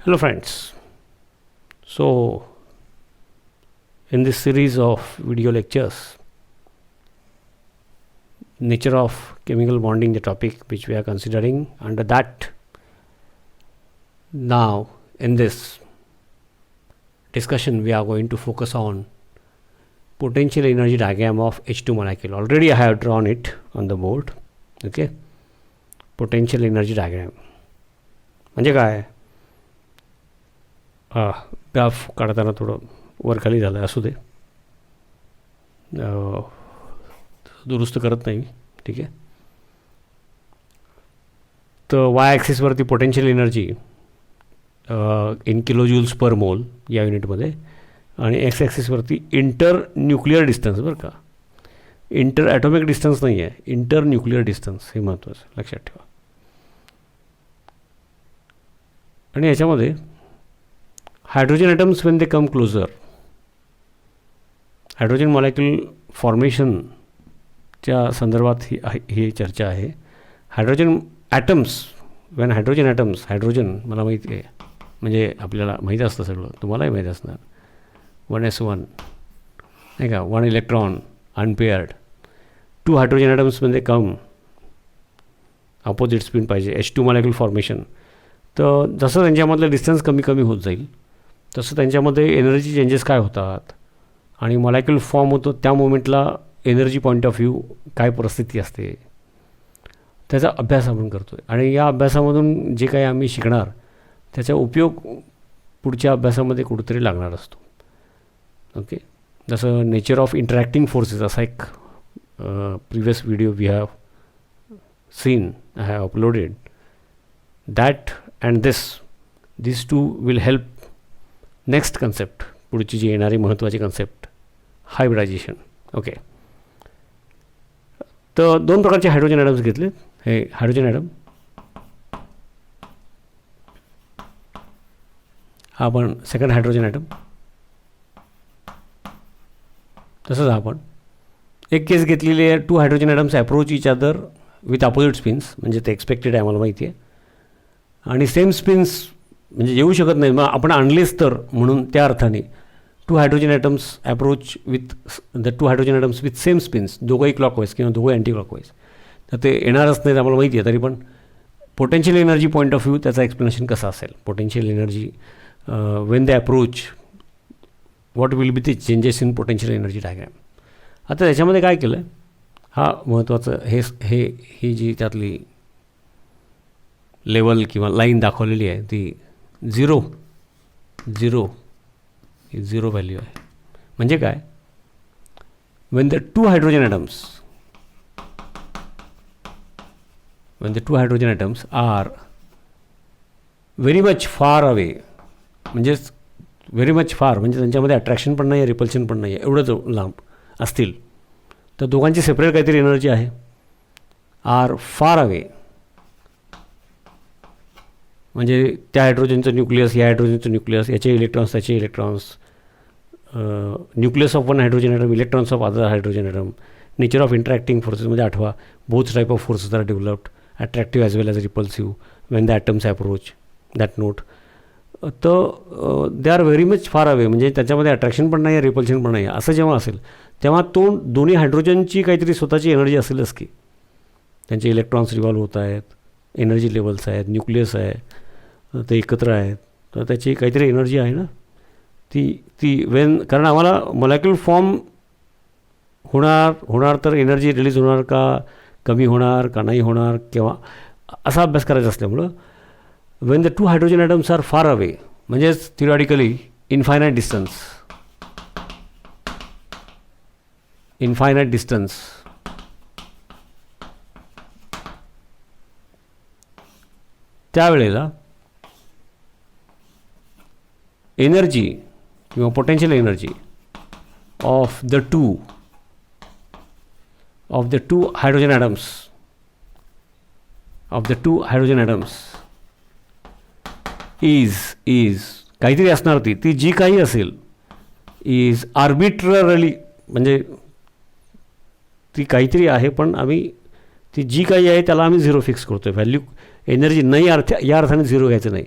Hello friends. So in this series of video lectures, nature of chemical bonding, the topic which we are considering under that, now in this discussion we are going to focus on potential energy diagram of H2 molecule. Already I have drawn it on the board. Okay, potential energy diagram म्हणजे काय, graph काढताना थोडं वरखाली झालं, असू दे, दुरुस्त करत नाही, ठीक आहे. तर वाय ॲक्सिसवरती पोटेन्शियल एनर्जी इन किलोजूल्स पर मोल या युनिटमध्ये, आणि एक्स ॲक्सिसवरती इंटर न्यूक्लिअर डिस्टन्स, बरं का, इंटर ॲटॉमिक डिस्टन्स नाही आहे, इंटर न्यूक्लिअर डिस्टन्स, हे महत्त्वाचं लक्षात ठेवा. आणि याच्यामध्ये hydrogen atoms when they come closer, hydrogen molecule फॉर्मेशनच्या संदर्भात ही चर्चा आहे. Hydrogen atoms, when hydrogen atoms, hydrogen मला माहिती आहे, म्हणजे आपल्याला माहीत असतं सगळं, तुम्हालाही माहीत असणार, 1s1 नाही का, 1 electron unpaired, 2 hydrogen atoms when they come, opposite spin पाहिजे, H2 मॉलिक्यूल फॉर्मेशन. तर जसं त्यांच्यामधलं डिस्टन्स कमी कमी होत जाईल तसं त्यांच्यामध्ये एनर्जी चेंजेस काय होतात आणि मॉलिक्यूल फॉर्म होतो त्या मोमेंटला एनर्जी पॉईंट ऑफ व्ह्यू काय परिस्थिती असते, त्याचा अभ्यास आपण करतो आहे. आणि या अभ्यासामधून जे काही आम्ही शिकणार त्याचा उपयोग पुढच्या अभ्यासामध्ये कुठेतरी लागणार असतो. ओके, जसं नेचर ऑफ इंटरॅक्टिंग फोर्सेस असा एक previous video we have seen, I have uploaded that and this too will help next concept, पुढची जी येणारी महत्त्वाची कन्सेप्ट, हायब्रिडायझेशन. ओके, तर 2 प्रकारचे हायड्रोजन ॲटम्स घेतले. हे हायड्रोजन ॲटम, हा पण सेकंड हायड्रोजन ॲटम. तसंच आपण एक केस घेतलेली आहे, 2 hydrogen atoms approach each other with opposite spins, म्हणजे ते एक्सपेक्टेड आहे, आम्हाला माहिती आहे. आणि सेम स्पिन्स म्हणजे येऊ शकत नाही, मग आपण आणलेच तर, म्हणून त्या अर्थाने 2 hydrogen atoms approach with the 2 hydrogen atoms with same spins, दोघंही क्लॉकवाईज किंवा दोघं अँटी क्लॉकवाईज, तर ते येणारच नाहीत आम्हाला माहिती आहे. तरी पण potential energy point of view त्याचा एक्सप्लेनेशन कसा असेल, potential energy when they approach, what will be the changes in potential energy diagram. आता त्याच्यामध्ये काय केलं आहे, हा महत्त्वाचं, ही जी त्यातली लेवल किंवा लाईन दाखवलेली आहे ती 0 व्हॅल्यू आहे. म्हणजे काय, when the 2 hydrogen atoms are very much far away, म्हणजेच व्हेरी मच फार म्हणजे त्यांच्यामध्ये अट्रॅक्शन पण नाही आहे, रिपल्शन पण नाही आहे, एवढंच लांब असतील, तर दोघांची सेपरेट काहीतरी एनर्जी आहे, आर फार अवे. म्हणजे त्या हायड्रोजनचं न्यूक्लियस, या हायड्रोजनचं न्यूक्लियस, याचे इलेक्ट्रॉन्स, त्याचे electrons, nucleus of one hydrogen atom, electrons of other hydrogen atom. Nature of interacting फोर्सेसमध्ये आठवा, both type of forces are developed, attractive as well as repulsive when the atoms approach that note. तर they are very much far away, म्हणजे त्याच्यामध्ये attraction पण नाही आहे, repulsion पण नाही आहे. असं जेव्हा असेल तेव्हा दोन्ही हायड्रोजनची काहीतरी स्वतःची एनर्जी असेलच की, त्यांचे इलेक्ट्रॉन्स रिव्हॉल्व होत आहेत, एनर्जी लेवल्स आहेत, न्यूक्लियस आहे, ते एकत्र आहेत, तर त्याची काहीतरी एनर्जी आहे ना, ती वेन, कारण आम्हाला मॉलिक्यूल फॉर्म होणार तर एनर्जी रिलीज होणार का, कमी होणार का नाही होणार, किंवा असा अभ्यास करायचा असल्यामुळं when the 2 hydrogen atoms are far away, म्हणजेच थिओरिटिकली इनफायनाईट डिस्टन्स, त्यावेळेला एनर्जी किंवा potential energy of the two hydrogen atoms is काहीतरी असणार, ती जी काही असेल इज आर्बिट्ररली, म्हणजे ती काहीतरी आहे, पण आम्ही ती जी काही आहे त्याला आम्ही 0 फिक्स करतो आहे. व्हॅल्यू एनर्जी नाही या अर्थाने 0 घ्यायचं नाही.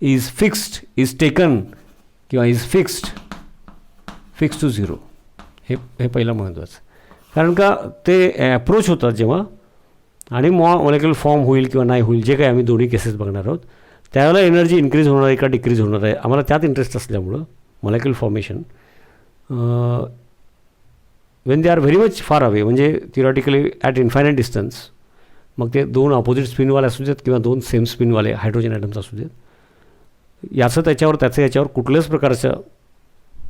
इज फिक्स्ड, इज टेकन किंवा इज फिक्स टू झिरो. हे पहिलं महत्त्वाचं. कारण का ते अप्रोच होतात जेव्हा आणि मॉलिक्युलर फॉर्म होईल किंवा नाही होईल, जे काही आम्ही दोन्ही केसेस बघणार आहोत, त्यावेळेला एनर्जी इन्क्रीज होणार आहे का डिक्रीज होणार आहे, आम्हाला त्यात इंटरेस्ट असल्यामुळं molecular formation Wien they are very much far away, म्हणजे थिओरिटिकली ॲट इन्फायनाईट डिस्टन्स, मग ते दोन ऑपोजिट स्पिनवाले असू देत किंवा दोन सेम स्पिनवाले हायड्रोजन ॲटम्स असू देत, याचं त्याचं याच्यावर कुठल्याच प्रकारचं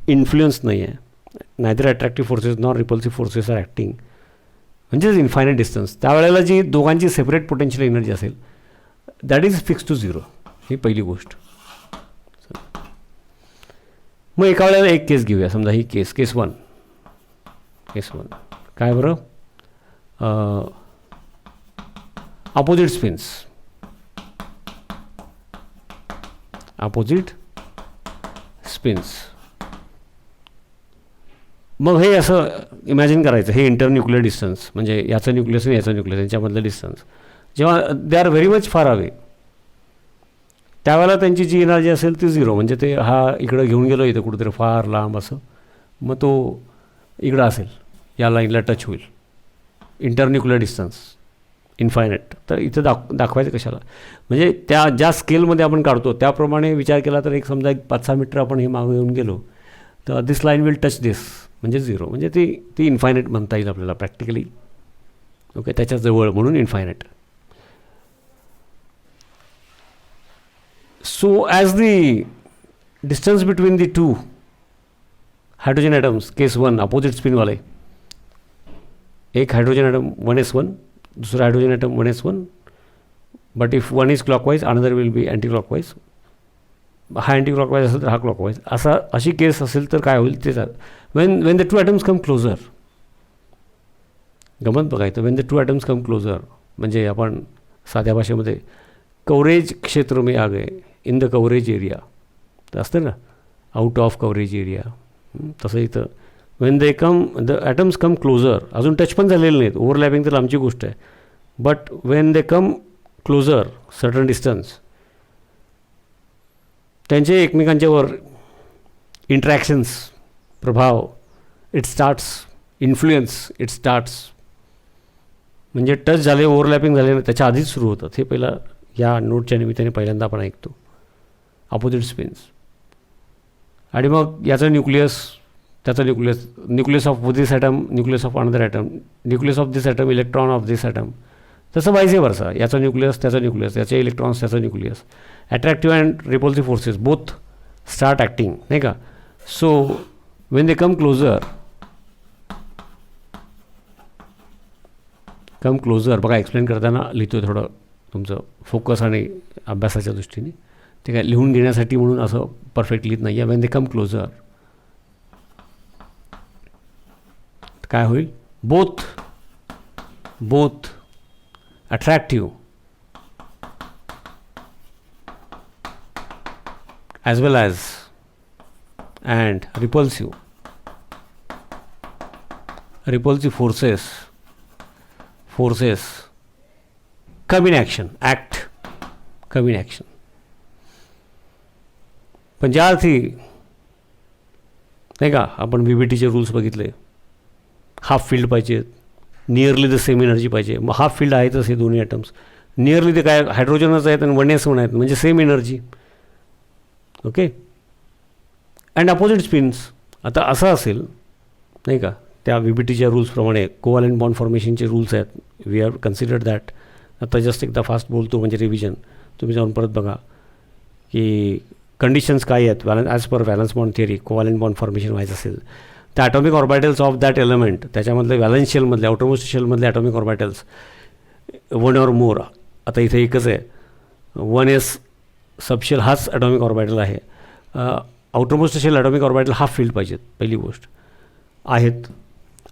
इन्फ्लुएन्स नाही आहे. नाहीतर attractive forces nor repulsive forces are acting, म्हणजेच इन्फायनाईट डिस्टन्स. त्यावेळेला जी दोघांची सेपरेट पोटेन्शियल एनर्जी असेल that is fix to zero. ही पहिली गोष्ट. मग एका वेळेला एक केस घेऊया. समजा ही केस वन काय बरं, अपोजिट स्पिन्स. मग हे असं इमॅजिन करायचं, हे इंटरन्यूक्लियर डिस्टन्स, म्हणजे याचं न्यूक्लियस आणि याचं न्यूक्लियस यांच्यामधलं डिस्टन्स जेव्हा दे are very much far away, त्यावेळेला त्यांची जी एनर्जी असेल ती झिरो. म्हणजे ते हा इकडं घेऊन गेलो इथं कुठेतरी फार लांब असं, मग तो इकडं असेल, या लाईनला टच होईल. Internuclear distance infinite. तर इथं दाखवायचं कशाला, म्हणजे त्या ज्या स्केलमध्ये आपण काढतो त्याप्रमाणे विचार केला तर एक समजा 5-6 मीटर आपण हे मागं येऊन गेलो तर दिस लाईन विल टच दिस, म्हणजे झिरो. म्हणजे ती इन्फायनाईट म्हणता येईल आपल्याला प्रॅक्टिकली. ओके, त्याच्याजवळ म्हणून infinite. So as the distance between the two hydrogen atoms, case 1 opposite spin वाले, एक हाइड्रोजन एटम 1s1, दूसरा hydrogen atom 1s1, but if one is clockwise another will be anti clockwise. हा anti clockwise असेल तर हा clockwise. अशी केस असेल तर काय होईल ते when the two atoms come closer. गमत बघायचं, when the two atoms come closer म्हणजे आपण साध्या भाषेमध्ये कवरेज क्षेत्र में आ गए, इन द कवरेज एरिया तर असतं ना, आउट ऑफ कवरेज एरिया. तसं इथं when they come the atoms come closer, अजून टच पण झालेले नाहीत, ओव्हरलॅपिंग तर लांबची गोष्ट आहे, but when they come closer certain distance, त्यांचे एकमेकांच्यावर इंट्रॅक्शन्स, प्रभाव, it starts, influence it starts, म्हणजे टच झाले, ओव्हरलॅपिंग झाले त्याच्या आधीच सुरू होतात. हे पहिला या नोटच्या निमित्ताने पहिल्यांदा आपण ऐकतो, अपोजिट स्पिन्स. आणि मग याचं न्यूक्लियस, त्याचं nucleus of this atom, nucleus of another atom, nucleus of this atom, electron of this atom. तसं वाईस वर्सा, याचा न्यूक्लियस त्याचा न्यूक्लियस, याचे इलेक्ट्रॉन्स त्याचा nucleus. Attractive and repulsive forces both start acting, नाही का. So when they come closer, बघा explain करताना लिहितो थोडं तुमचं फोकस आणि अभ्यासाच्या दृष्टीने, ते काय लिहून घेण्यासाठी म्हणून असं परफेक्ट लिहित नाही आहे. वेन दे कम क्लोजर काय होईल, both attractive as well as and repulsive forces come in action, come in action. पण ज्या अर्थी नाही का आपण VBTचे रूल्स बघितले, हाफ फील्ड पाहिजे, नियरली द सेम एनर्जी पाहिजे. मग हाफ फील्ड आहेतच हे दोन्ही ॲटम्स, नियरली ते काय हायड्रोजनच आहेत आणि 1s1 आहेत, म्हणजे same energy. Okay, and opposite spins. आता असं असेल नाही का, त्या VBTच्या रूल्सप्रमाणे कोव्हॅलंट बॉन्ड फॉर्मेशनचे रूल्स आहेत, वी हॅव कन्सिडर्ड दॅट. आता जस्ट एकदा फास्ट बोलतो म्हणजे रिव्हिजन, तुम्ही जाऊन परत बघा की कंडिशन्स काय आहेत. As per valence bond theory, covalent bond formation व्हायचं असेल तर atomic orbitals of that element, त्याच्यामधले व्हॅलन्स शेलमधले, आउटरमोस्ट शेलमधले ॲटॉमिक ऑर्बिटल्स 1 or more. आता इथे एकच आहे, 1s सबशेल हाच ॲटॉमिक ऑर्बिटल आहे. Outermost shell atomic orbital half filled पाहिजेत, पहिली गोष्ट आहेत.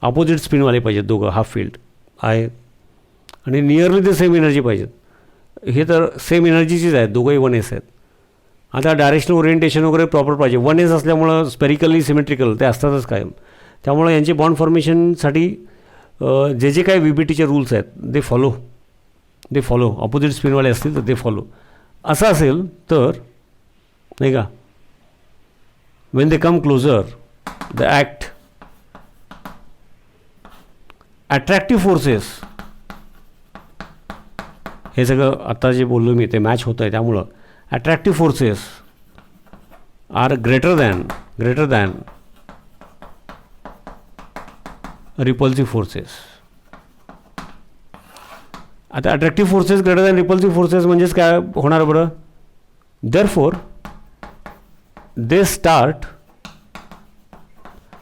अपोजिट स्पिनवाले पाहिजेत दोघं, हाफ फील्ड आहेत. आणि नियरली ते सेम एनर्जी पाहिजेत. हे तर सेम एनर्जीचीच आहेत, दोघंही 1s आहेत. आता डायरेक्शनल ओरिएंटेशन वगैरे प्रॉपर पाहिजे. 1s असल्यामुळं स्पेरिकली सिमेट्रिकल ते असतातच कायम, त्यामुळं यांचे बॉन्ड फॉर्मेशनसाठी जे काही VBTचे रूल्स आहेत दे फॉलो. अपोजिट स्पिनवाले असतील तर ते फॉलो. असं असेल तर नाही का. Wien they come closure the act attractive forces, हे सगळं आता जे बोललो मी ते मॅच होतं आहे. त्यामुळं attractive forces are greater than repulsive forces. आता attractive forces greater than repulsive forces म्हणजेच काय होणार बरं. Therefore they start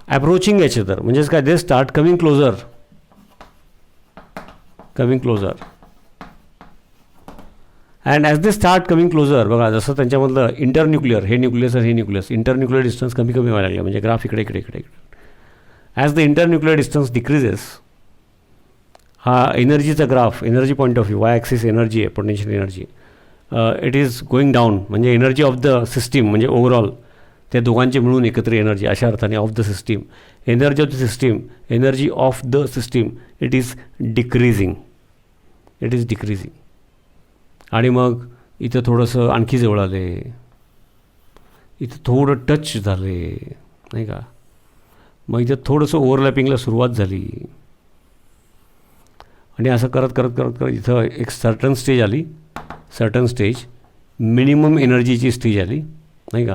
approaching each other, म्हणजेच काय, they start coming closer. And as they start coming closer, बघा जसं त्यांच्यामधलं इंटरन्यूक्लिअर, हे न्यूक्लियस इंटरन्यूक्लिअर डिस्टन्स कमी व्हायला लागलं. म्हणजे ग्राफ इकडे. As the internuclear distance decreases, हा एनर्जीचा graph, energy point of view, Y axis energy आहे, potential energy, it is going down. म्हणजे एनर्जी ऑफ द सिस्टीम, म्हणजे ओव्हरऑल त्या दोघांचे मिळून एकत्र एनर्जी, अशा अर्थाने of the system, energy of the system it is decreasing. आणि मग इथं थोडंसं आणखी जवळ आले, इथं थोडं टच झाले, नाही का. मग इथं थोडंसं ओव्हरलॅपिंगला सुरुवात झाली. आणि असं करत इथं एक सर्टन स्टेज मिनिमम एनर्जीची स्टेज आली, नाही का.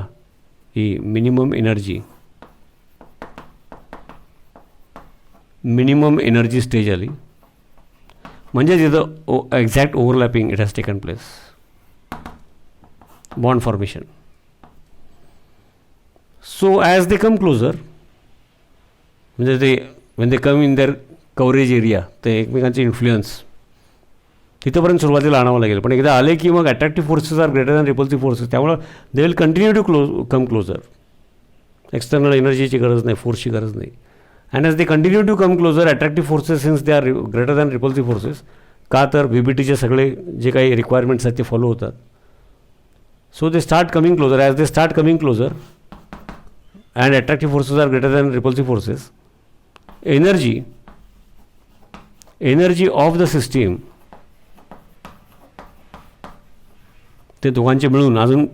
ही मिनिमम एनर्जी स्टेज आली. म्हणजे तिथं exact overlapping it has taken place. Bond formation. So as they come closer, म्हणजे ते Wien they come in their coverage area, ते एकमेकांचे इन्फ्लुएन्स तिथंपर्यंत सुरुवातीला आणावं लागेल. पण एकदा आले की मग attractive forces are greater than repulsive forces. त्यामुळं they will continue to come closer. External एनर्जीची गरज नाही, फोर्सची गरज नाही. And as they continue to come closer attractive forces since they are greater than repulsive forces, का तर VBTचे सगळे जे काही रिक्वायरमेंट्स आहेत ते फॉलो होतात. So they start coming closer. As they start coming closer and attractive forces are greater than repulsive forces, energy of the system, ते दोघांचे मिळून अजून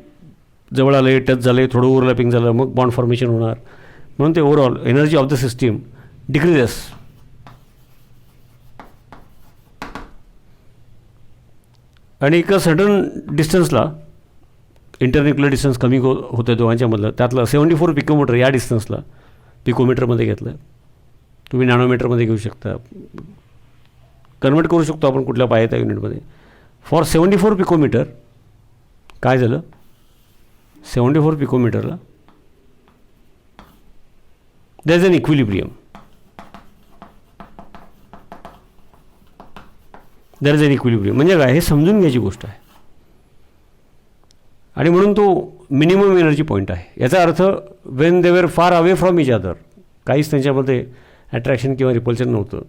जवळ आले, टच झाले, थोडं ओव्हरलॅपिंग झालं, मग बॉन्ड फॉर्मेशन होणार. म्हणून ते overall energy of the system decreases. आणि एका सडन डिस्टन्सला इंटरन्यूक्लिअर डिस्टन्स कमी होतं दोघांच्यामधलं. त्यातलं 74 पिकोमीटर या डिस्टन्सला पिकोमीटरमध्ये घेतलं. तुम्ही नॅनोमीटरमध्ये घेऊ शकता, कन्वर्ट करू शकतो आपण कुठल्या पाहिजे युनिटमध्ये. फॉर 74 पिकोमीटर काय झालं, 74 पिकोमीटरला देयर इज एन इक्विलिब्रियम. म्हणजे काय, हे समजून घ्यायची गोष्ट आहे. आणि म्हणून तो मिनिमम एनर्जी पॉईंट आहे. याचा अर्थ वेन दे वर far away from each other, काहीच त्यांच्यामध्ये अट्रॅक्शन किंवा रिपल्शन नव्हतं.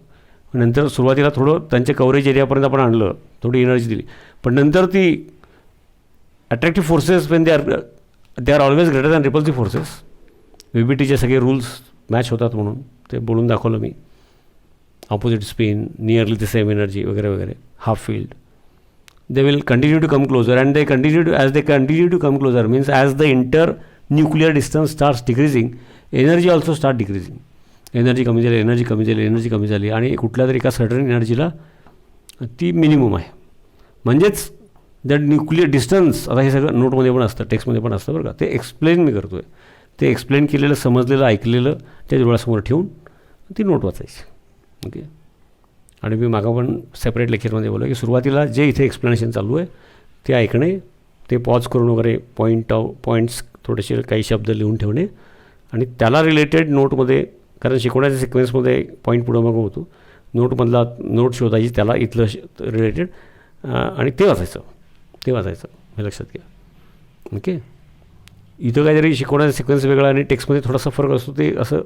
नंतर सुरुवातीला थोडं त्यांच्या कव्हरेज एरियापर्यंत आपण आणलं, थोडी एनर्जी दिली, पण नंतर ती attractive forces when they are always greater than repulsive forces. VBTचे सगळे रूल्स मॅच होतात म्हणून ते बोलून दाखवलं मी. Opposite spin, nearly the same energy वगैरे, half filled. They will continue to come closer, and as they continue to come closer means as the internuclear distance starts decreasing, energy also start decreasing. Energy कमी झाली आणि कुठल्या तरी एका certain एनर्जीला ती minimum आहे. म्हणजेच दॅट न्यूक्लिअर डिस्टन्स, आता हे सगळं नोटमध्ये पण असतं, टेक्स्टमध्ये पण असतं बरं का. ते एक्सप्लेन मी करतो आहे. ते एक्सप्लेन केलेलं, समजलेलं, ऐकलेलं त्या डोळ्यासमोर ठेवून ती नोट वाचायची. ओके. आणि मी मागं पण सेपरेट लेक्चरमध्ये बोललो की सुरुवातीला जे इथे एक्सप्लेनेशन चालू आहे ते ऐकणे, ते पॉज करून वगैरे पॉईंट्स थोडेसे काही शब्द लिहून ठेवणे आणि त्याला रिलेटेड नोटमध्ये, कारण शिकवण्याच्या सिक्वेन्समध्ये पॉईंट पुढं मागं होतो, नोट शोधायची त्याला इथलं रिलेटेड आणि ते वाचायचं हे लक्षात घ्या. ओके. इथं काहीतरी शिकवण्याचा सिक्वेन्स वेगळा आणि टेक्स्टमध्ये थोडासा फरक असतो, ते असं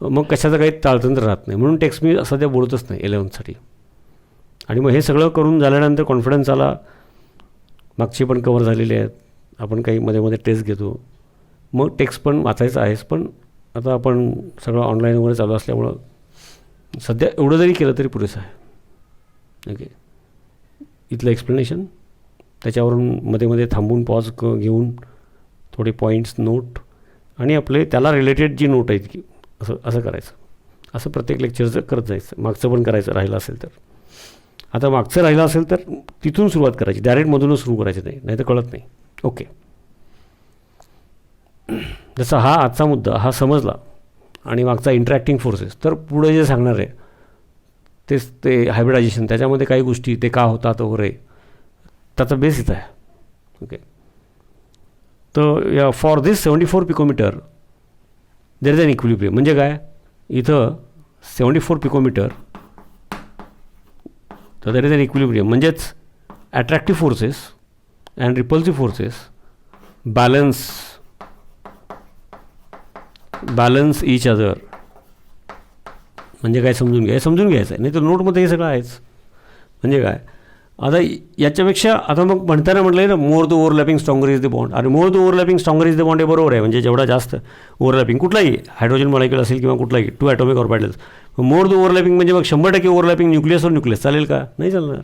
मग कशाचं काही ताळतंत्र राहत नाही. म्हणून टेक्स्ट मी सध्या बोलतच नाही 11th आणि मग हे सगळं करून झाल्यानंतर कॉन्फिडन्स आला. मागचे पण कवर झालेले आहेत, आपण काही मध्ये टेस्ट घेतो, मग टेक्स्ट पण वाचायचं आहेच. पण आता आपण सगळं ऑनलाईन वगैरे चालू असल्यामुळं सध्या एवढं जरी केलं तरी पुरेसं आहे. ओके. इथलं एक्सप्लेनेशन, त्याच्यावरून मध्ये थांबून पॉज घेऊन थोडे पॉईंट्स नोट आणि आपले त्याला रिलेटेड जी नोट आहेत की असं असं करायचं. असं प्रत्येक लेक्चरचं करत जायचं. मागचं पण करायचं राहिलं असेल तर. आता मागचं राहिलं असेल तर तिथून सुरुवात करायची, डायरेक्टमधूनच सुरू करायची नाही तर कळत नाही. ओके, जसा हा आजचा मुद्दा हा समजला आणि मागचा इंटरॅक्टिंग फोर्सेस, तर पुढे जे सांगणार आहे तेच ते हायब्रिडायझेशन, त्याच्यामध्ये काही गोष्टी ते का होतात वगैरे त्याचा बेस इथं आहे. ओके, तर या for this 74 picometer there is an equilibrium. म्हणजे काय, इथं 74 पिकोमीटर तर देर इज अन इक्विलिब्रियम, म्हणजेच attractive forces and repulsive forces balance each other. म्हणजे काय समजून घ्यायचं आहे, नाही तर नोटमध्ये हे सगळं आहेच. म्हणजे काय, आता याच्यापेक्षा आता मग म्हणताना म्हटलं आहे ना, more the overlapping stronger is the bond. आणि more the overlapping stronger is the bond हे बरोबर आहे. म्हणजे जेवढा जास्त ओव्हरलॅपिंग कुठलाही हायड्रोजन मॉलिक्यूल असेल किंवा कुठलाही 2 atomic orbitals, more the overlapping म्हणजे मग 100% ओव्हरलॅपिंग न्यूक्लियसवर न्यूक्लियस चालेल का, नाही चालणार.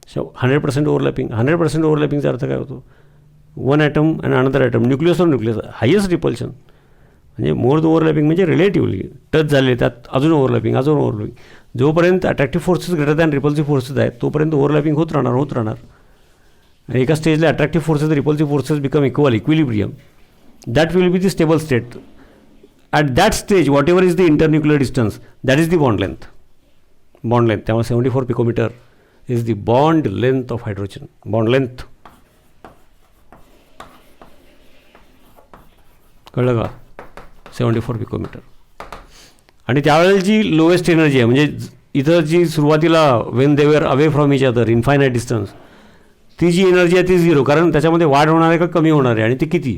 100% ओव्हरलॅपिंग, 100% ओव्हरलॅपिंगचा अर्थ काय होतो, 1 ॲटम आणि अनदर ॲटम, न्यूक्लियसवर न्यूक्लियस, हायेस्ट रिपल्शन. म्हणजे मोर द ओव्हरलॅपिंग म्हणजे रिलेटिव्हली टच झाले, त्यात अजून ओव्हरलॅपिंग. जोपर्यंत attractive forces greater than repulsive forces आहेत तोपर्यंत ओव्हरलॅपिंग होत राहणार. आणि एका स्टेजला attractive forces repulsive forces become equilibrium. That will be the stable state. At that stage whatever is the internuclear distance that is the bond length. त्यामुळे 74 picometer is the bond length of hydrogen. Bond length कळलं का, 74 picometre. आणि त्यावेळेला जी lowest energy आहे, म्हणजे इथं जी सुरुवातीला when they were away from each other infinite distance, ती जी एनर्जी आहे ती 0, कारण त्याच्यामध्ये वाढ होणार आहे का कमी होणार आहे आणि ती किती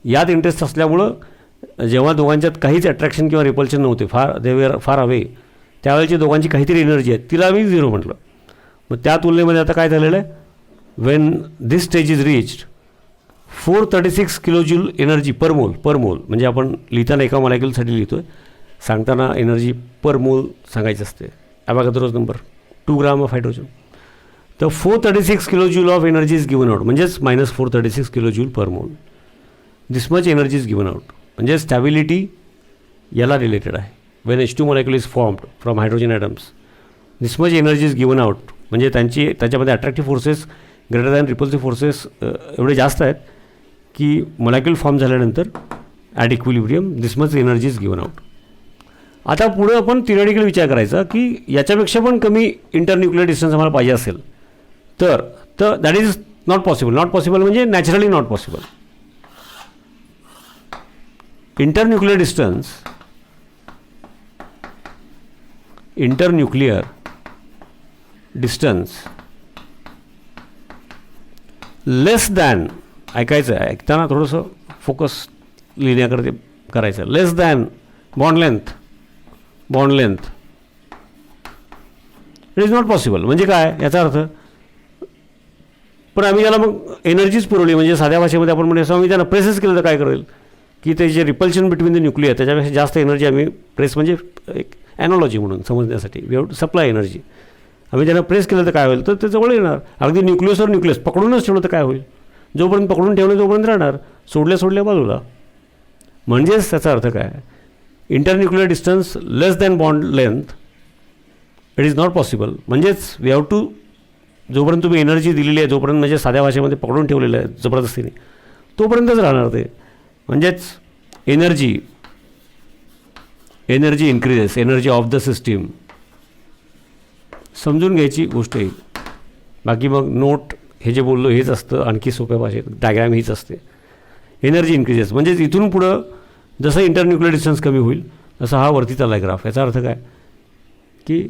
यात इंटरेस्ट असल्यामुळं जेव्हा दोघांच्यात काहीच अट्रॅक्शन किंवा रिपल्शन नव्हते, दे वेअर फार अवे, त्यावेळेची दोघांची काहीतरी एनर्जी आहे, तिला मी 0 म्हटलं. मग त्या तुलनेमध्ये आता काय झालेलं आहे, when this stage is reached 436 kilojoule energy per mole. म्हणजे आपण लिहिताना एका मॉलिक्यूलसाठी लिहितो आहे, सांगताना एनर्जी पर मोल सांगायचं असते. Avogadro's number 2 gram of hydrogen. तर 436 kilojoule of energy is given out, म्हणजेच -436 kilojoule per mole. This much energy is given out. म्हणजे स्टॅबिलिटी याला रिलेटेड आहे. When H2 molecule is formed from hydrogen atoms, this much energy is given out. म्हणजे त्याच्यामध्ये attractive forces greater than repulsive forces एवढे जास्त आहेत की molecule form झाल्यानंतर at equilibrium this much energy is given out. आता पुढे आपण थिअरेटिकल विचार करायचा की याच्यापेक्षा पण कमी इंटरन्युक्लियर डिस्टन्स आम्हाला पाहिजे असेल तर दॅट इज नॉट पॉसिबल म्हणजे naturally not possible. Internuclear distance less than, ऐकायचं आहे, ऐकताना थोडंसं फोकस लिहिण्याकडे करायचं, less than bond length it is not possible. म्हणजे काय याचा अर्थ, पण आम्ही त्याला मग एनर्जीच पुरवली, म्हणजे साध्या भाषेमध्ये आपण म्हणजे आम्ही त्यांना प्रेसेस केलं तर काय करेल की ते जे रिपल्शन बिटवीन द न्यूक्लियर त्याच्यापेक्षा जास्त एनर्जी आम्ही प्रेस, म्हणजे एक ॲनॉलॉजी म्हणून समजण्यासाठी we have to supply energy. आम्ही त्यांना प्रेस केलं तर काय होईल, तर ते जवळ येणार. अगदी न्यूक्लियस पकडूनच ठेवलं तर काय होईल, जोपर्यंत पकडून ठेवलं तोपर्यंत राहणार, सोडल्या बाजूला. म्हणजेच त्याचा अर्थ काय, internuclear distance less than bond length it is not possible. म्हणजेच वी हॅव टू, जोपर्यंत तुम्ही एनर्जी दिलेली आहे, जोपर्यंत म्हणजे साध्या भाषेमध्ये पकडून ठेवलेलं आहे जबरदस्तीने, तोपर्यंतच राहणार ते. म्हणजेच energy increases, energy of the system. समजून घ्यायची गोष्ट आहे. बाकी मग नोट हे जे बोललो हेच असतं, आणखी सोप्या भाषेत डायग्राम हीच असते. एनर्जी इन्क्रीजेस म्हणजेच इथून पुढं जसं इंटरन्युक्लियर डिस्टन्स कमी होईल तसं हा वरती चालला आहे ग्राफ. याचा अर्थ काय की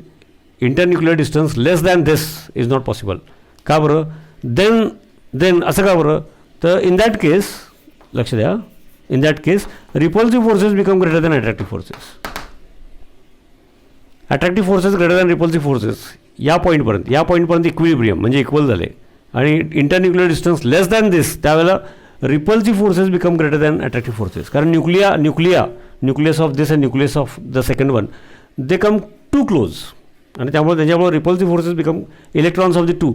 internuclear distance less than this is not possible. का बरं, देन असं का बरं, तर इन दॅट केस लक्ष द्या, in that case repulsive forces become greater than attractive forces greater than repulsive forces या पॉईंटपर्यंत इक्विलिब्रियम म्हणजे इक्वल झाले. आणि इंटरन्युक्लियर डिस्टन्स लेस दॅन दिस त्यावेळेला repulsive forces become greater than attractive forces. कारण nucleus of this and nucleus of the second one they come to close, आणि त्याच्यामुळे repulsive forces become electrons of the two.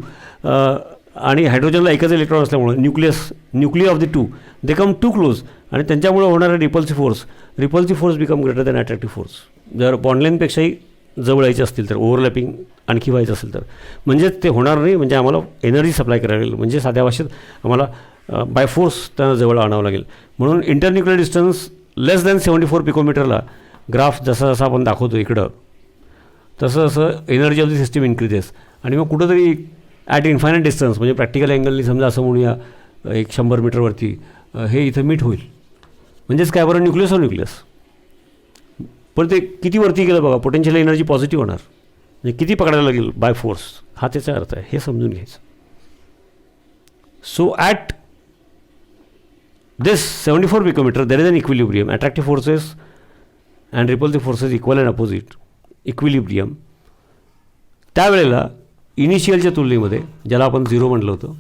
आणि हायड्रोजनला एकच electron असल्यामुळे nucleus nuclei of the two they come to close आणि त्यांच्यामुळे होणारा repulsive force become greater than attractive force. जर बॉन्डलेनपेक्षाही जवळ यायचे असतील तर ओव्हरलॅपिंग आणखी व्हायचं असेल तर म्हणजेच ते होणार नाही. म्हणजे आम्हाला एनर्जी सप्लाय करावी लागेल. म्हणजे साध्या भाषेत आम्हाला बाय फोर्स त्यांना जवळ आणावं लागेल. म्हणून इंटरन्युक्लियर डिस्टन्स लेस दॅन 74 पिकोमीटरला ग्राफ जसा जसा आपण दाखवतो इकडं तसं जसं energy of the system increases. आणि मग कुठंतरी ॲट इन्फायनाईट डिस्टन्स म्हणजे प्रॅक्टिकल अँगलनी समजा असं म्हणूया 100 मीटरवरती हे इथं मीट होईल. म्हणजेच काय बरं न्यूक्लियस. पण ते किती वरती गेलं बघा पोटेन्शियल एनर्जी पॉझिटिव्ह होणार. म्हणजे किती पकडायला लागेल बाय फोर्स हा त्याचा अर्थ आहे. हे समजून घ्यायचं. So at this 74 picometer there is an equilibrium. Attractive forces and repulsive forces equal and opposite equilibrium. त्यावेळेला इनिशियलच्या तुलनेमध्ये ज्याला आपण 0 म्हटलं होतं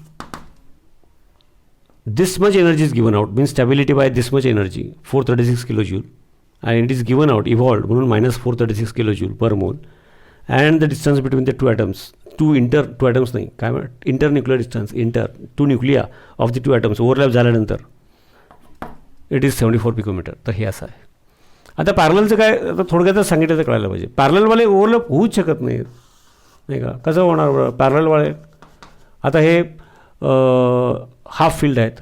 this much energy is given out means stability by this much energy 436 kilo joule and it is given out evolved म्हणून -436 kilo joule per mole. And the distance between the two atoms two atoms नाही काय म्हणत internuclear distance two nuclei of the two atoms overlap झाल्यानंतर it is 74 picometer. तर हे असं आहे. आता पॅरललचं काय आता थोडक्यातच सांगितलं तर कळायला पाहिजे. पॅरललवाले ओव्हरलॅप होऊच शकत नाही नाही का. कसं होणार पॅरललवाले. आता हे हाफ फील्ड आहेत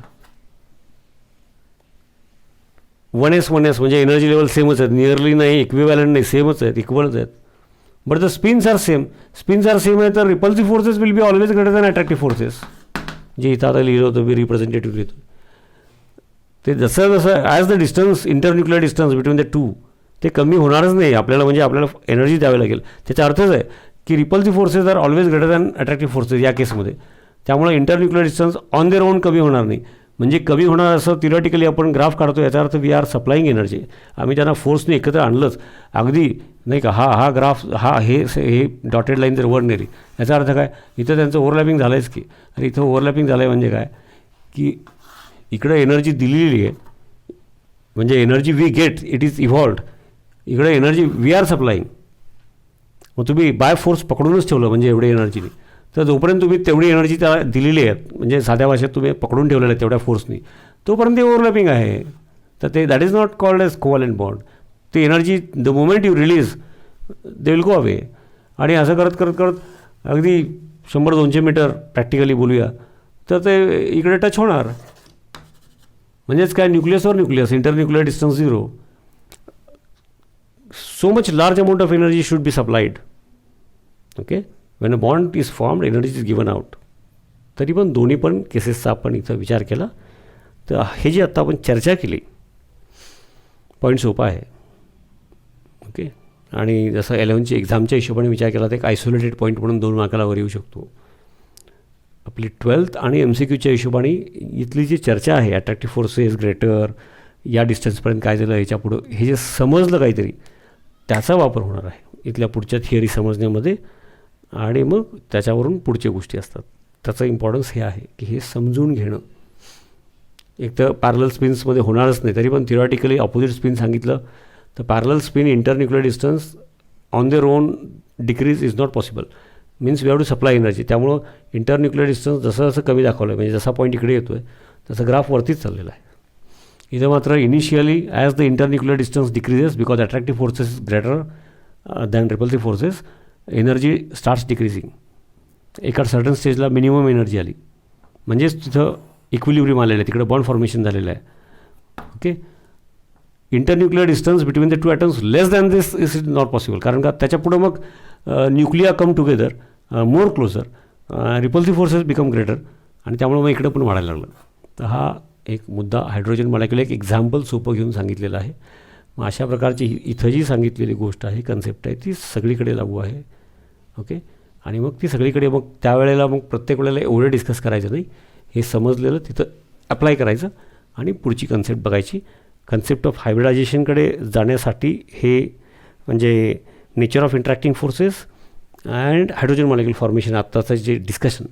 1s म्हणजे एनर्जी लेवल सेमच आहेत. नियरली नाही इक्विव्हॅलंट नाही सेमच आहेत इक्वलच आहेत. But the spins are same आहे तर repulsive forces will be always greater than attractive forces. जे इथं आता लिहिलं होतं मी रिप्रेझेंटेटिव्ह लिहितो ते जसं as the distance internuclear distance between the two ते कमी होणारच नाही आपल्याला. म्हणजे आपल्याला एनर्जी द्यावी लागेल. त्याचा अर्थच आहे की repulsive forces are always greater than attractive forces या केसमध्ये. त्यामुळे internuclear distance on their own कमी होणार नाही. म्हणजे कमी होणार असं थिअरॉटिकली आपण ग्राफ काढतो याचा अर्थ वी आर सप्लाईंग एनर्जी. आम्ही त्यांना फोर्सने एकत्र आणलंच अगदी नाही का. हा ग्राफ हे डॉटेड लाईन जर वर नेली याचा अर्थ काय इथं त्यांचं ओव्हरलॅपिंग झालं आहेच की. अरे इथं ओव्हरलॅपिंग झालं आहे म्हणजे काय की इकडं एनर्जी दिलेली आहे म्हणजे energy we get it is evolved. इकडे एनर्जी वी आर सप्लाईंग. मग तुम्ही बाय फोर्स पकडूनच ठेवलं म्हणजे एवढी एनर्जीने. तर जोपर्यंत तुम्ही तेवढी एनर्जी त्याला दिलेली आहे म्हणजे साध्या भाषेत तुम्ही पकडून ठेवलेलं आहे तेवढ्या फोर्सनी तोपर्यंत ते ओव्हरलॅपिंग आहे. तर ते that is not called as covalent bond. ते energy the moment you release they will go away. आणि असं करत करत करत अगदी 100-200 मीटर प्रॅक्टिकली बोलूया तर ते इकडे टच होणार. म्हणजेच काय nucleus internuclear distance 0. So much large amount of energy should be supplied. Okay when a bond is formed energy is given out. तरी पण दोन्ही पण केसेसचा आपण इथं विचार केला तर हे जे आत्ता आपण चर्चा केली पॉईंट सोपा आहे. ओके आणि जसं 11ची एक्झामच्या हिशोबाने विचार केला तर एक आयसोलेटेड पॉईंट म्हणून 2 मार्काला वर येऊ शकतो. आपली 12th आणि MCQच्या हिशोबाने इथली जी चर्चा आहे अट्रॅक्टिव्ह फोर्सेस ग्रेटर या डिस्टन्सपर्यंत काय झालं याच्या पुढं हे जे समजलं काहीतरी त्याचा वापर होणार आहे इथल्या पुढच्या थिअरी समजण्यामध्ये. आणि मग त्याच्यावरून पुढच्या गोष्टी असतात. त्याचं इम्पॉर्टन्स हे आहे की हे समजून घेणं. एक तर पॅरलल स्पिन्समध्ये होणारच नाही तरी पण थिअरॉटिकली अपोजिट स्पिन सांगितलं तर parallel spin internuclear distance on their own decrease is not possible. Means we have to supply energy. त्यामुळं इंटरन्युक्लियर डिस्टन्स जसं जसं कमी दाखवलं आहे म्हणजे जसा पॉईंट इकडे येतो आहे तसं ग्राफ वरतीच चाललेला आहे. इथं मात्र initially as the internuclear distance decreases because attractive forces is greater than repulsive forces energy starts decreasing. एका सर्टन स्टेजला मिनिमम एनर्जी आली म्हणजेच तिथं इक्विलिब्रियम आलेलं आहे. तिकडे बॉन्ड फॉर्मेशन झालेलं आहे. Okay internuclear distance between the two atoms less than this is not possible. कारण का त्याच्यापुढं मग nuclei come together more closer repulsive forces become greater आणि त्यामुळे मग इकडं पण वाढायला लागलं. तर हा एक मुद्दा हायड्रोजन मॉलिक्युल एक एक्झाम्पल सोपं घेऊन सांगितलेलं आहे. मग अशा प्रकारची इथं जी सांगितलेली गोष्ट आहे कन्सेप्ट आहे ती सगळीकडे लागू आहे. ओके आणि मग ती सगळीकडे मग त्यावेळेला मग प्रत्येक वेळेला एवढं डिस्कस करायचं नाही. हे समजलेलं तिथं अप्लाय करायचं आणि पुढची कन्सेप्ट बघायची. कन्सेप्ट ऑफ हायब्रिडायझेशनकडे जाण्यासाठी हे म्हणजे nature of interacting forces and hydrogen molecule formation आत्ताचं जे discussion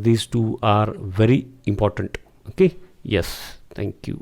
these 2 are very important. Okay yes thank you.